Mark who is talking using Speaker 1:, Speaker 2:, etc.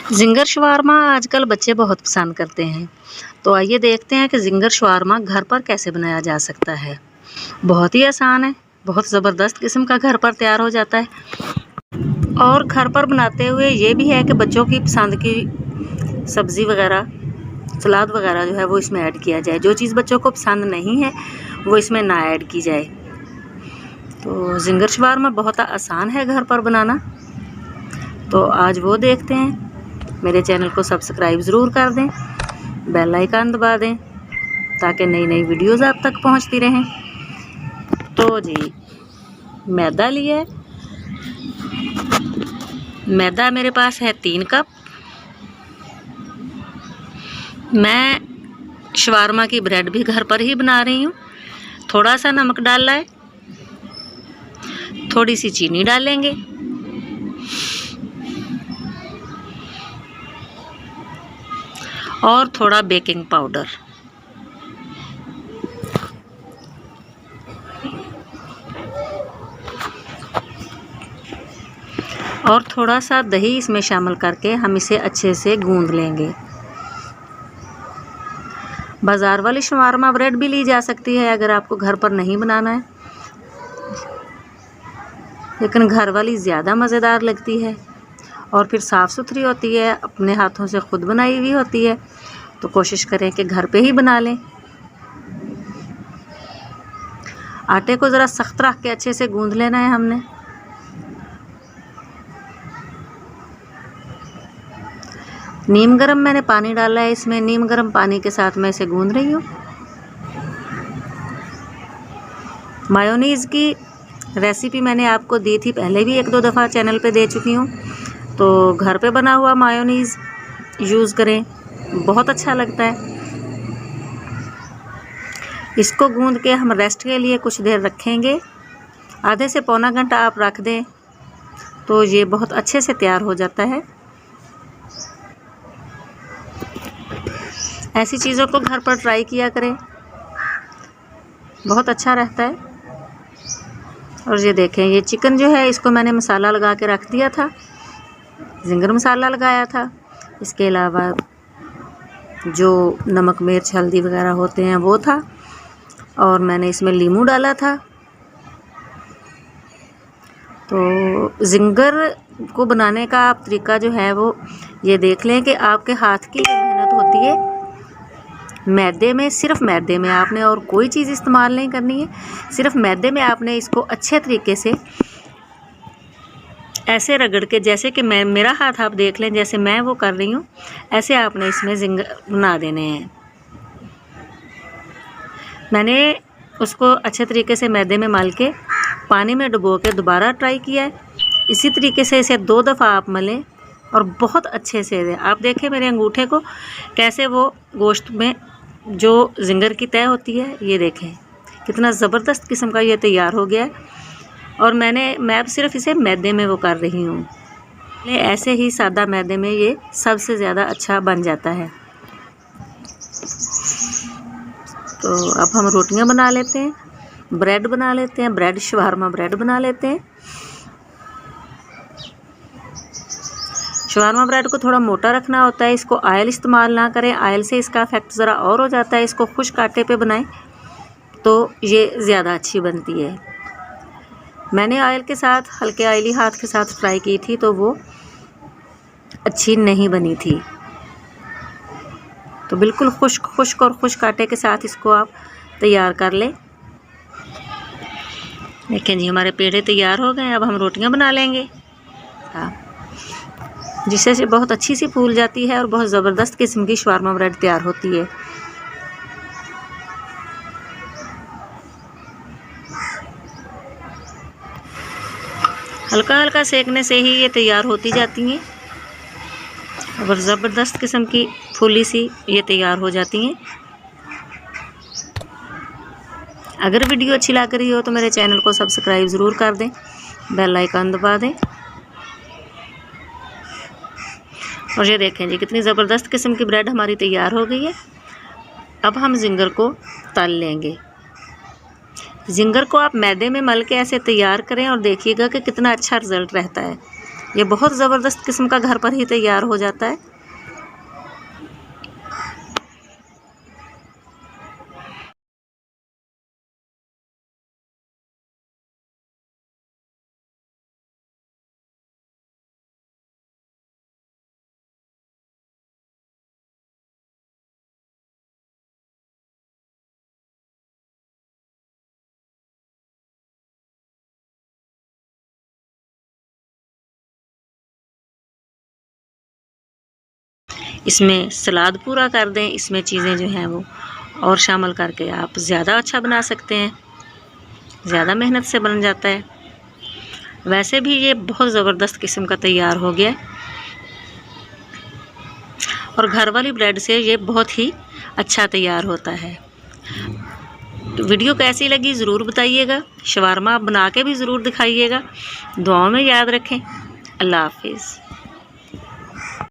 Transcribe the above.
Speaker 1: Zinger shawarma आजकल बच्चे बहुत पसंद करते हैं। तो आइए देखते हैं कि ज़िंगर शवारमा घर पर कैसे बनाया जा सकता है। बहुत ही आसान है, बहुत ज़बरदस्त किस्म का घर पर तैयार हो जाता है। और घर पर बनाते हुए ये भी है कि बच्चों की पसंद की सब्ज़ी वगैरह, सलाद वगैरह जो है वो इसमें ऐड किया जाए। जो चीज़ बच्चों को पसंद नहीं है वो इसमें ना ऐड की जाए। तो ज़िंगर शवारमा बहुत आसान है घर पर बनाना। तो आज वो देखते हैं। मेरे चैनल को सब्सक्राइब ज़रूर कर दें, बेल आइकन दबा दें ताकि नई नई वीडियोज़ आप तक पहुंचती रहें। तो जी मैदा लिया है। मैदा मेरे पास है 3 कप। मैं शवारमा की ब्रेड भी घर पर ही बना रही हूँ। थोड़ा सा नमक डाला है, थोड़ी सी चीनी डालेंगे, और थोड़ा बेकिंग पाउडर। और थोड़ा सा दही इसमें शामिल करके हम इसे अच्छे से गूंद लेंगे। बाज़ार वाली शवारमा ब्रेड भी ली जा सकती है अगर आपको घर पर नहीं बनाना है, लेकिन घर वाली ज़्यादा मज़ेदार लगती है और फिर साफ़ सुथरी होती है, अपने हाथों से ख़ुद बनाई हुई होती है। तो कोशिश करें कि घर पे ही बना लें। आटे को ज़रा सख्त रख के अच्छे से गूंद लेना है हमने। नीम गरम मैंने पानी डाला है इसमें। नीम गरम पानी के साथ मैं इसे गूंद रही हूँ। मायोनीज़ की रेसिपी मैंने आपको दी थी पहले भी 1-2 दफ़ा चैनल पे दे चुकी हूँ। तो घर पे बना हुआ मायोनीज़ यूज़ करें, बहुत अच्छा लगता है। इसको गूंद के हम रेस्ट के लिए कुछ देर रखेंगे। आधे से पौना घंटा आप रख दें तो ये बहुत अच्छे से तैयार हो जाता है। ऐसी चीज़ों को घर पर ट्राई किया करें, बहुत अच्छा रहता है। और ये देखें, ये चिकन जो है इसको मैंने मसाला लगा के रख दिया था, ज़िंगर मसाला लगाया था। इसके अलावा जो नमक मिर्च हल्दी वगैरह होते हैं वो था, और मैंने इसमें लीमू डाला था। तो ज़िंगर को बनाने का आप तरीका जो है वो ये देख लें कि आपके हाथ की मेहनत होती है मैदे में, सिर्फ मैदे में आपने और कोई चीज़ इस्तेमाल नहीं करनी है। सिर्फ मैदे में आपने इसको अच्छे तरीके से ऐसे रगड़ के, जैसे कि मेरा हाथ आप देख लें, जैसे मैं वो कर रही हूँ, ऐसे आपने इसमें ज़िंगर बना देने हैं। मैंने उसको अच्छे तरीके से मैदे में मल के पानी में डुबो के दोबारा ट्राई किया है। इसी तरीके से इसे 2 दफ़ा आप मलें और बहुत अच्छे से आप देखें मेरे अंगूठे को कैसे वो गोश्त में जो ज़िंगर की तय होती है, ये देखें कितना ज़बरदस्त किस्म का ये तैयार हो गया है। और मैं अब सिर्फ इसे मैदे में वो कर रही हूँ। ऐसे ही सादा मैदे में ये सबसे ज़्यादा अच्छा बन जाता है। तो अब हम रोटियां बना लेते हैं, ब्रेड बना लेते हैं, ब्रेड शवारमा ब्रेड बना लेते हैं। शवारमा ब्रेड को थोड़ा मोटा रखना होता है, इसको ऑयल इस्तेमाल ना करें, ऑयल से इसका इफेक्ट ज़रा और हो जाता है। इसको खुश्क आटे पे बनाएं तो ये ज़्यादा अच्छी बनती है। मैंने ऑयल के साथ, हल्के ऑयली हाथ के साथ फ्राई की थी तो वो अच्छी नहीं बनी थी। तो बिल्कुल खुश्क और खुश्क आटे के साथ इसको आप तैयार कर लें। देखें जी हमारे पेड़े तैयार हो गए। अब हम रोटियां बना लेंगे, हाँ, जिससे से बहुत अच्छी सी फूल जाती है और बहुत ज़बरदस्त किस्म की शवारमा ब्रेड तैयार होती है। हल्का हल्का सेकने से ही ये तैयार होती जाती हैं और ज़बरदस्त किस्म की फूली सी ये तैयार हो जाती हैं। अगर वीडियो अच्छी लग रही हो तो मेरे चैनल को सब्सक्राइब ज़रूर कर दें, बेल आइकन दबा दें। और ये देखें जी कितनी ज़बरदस्त किस्म की ब्रेड हमारी तैयार हो गई है। अब हम ज़िंगर को तल लेंगे। ज़िंगर को आप मैदे में मल के ऐसे तैयार करें और देखिएगा कि कितना अच्छा रिज़ल्ट रहता है। ये बहुत ज़बरदस्त किस्म का घर पर ही तैयार हो जाता है। इसमें सलाद पूरा कर दें, इसमें चीज़ें जो हैं वो और शामिल करके आप ज़्यादा अच्छा बना सकते हैं, ज़्यादा मेहनत से बन जाता है। वैसे भी ये बहुत ज़बरदस्त किस्म का तैयार हो गया है और घर वाली ब्रेड से ये बहुत ही अच्छा तैयार होता है। तो वीडियो कैसी लगी ज़रूर बताइएगा। शवारमा आप बना के भी ज़रूर दिखाइएगा। दुआओं में याद रखें। अल्लाह हाफिज़।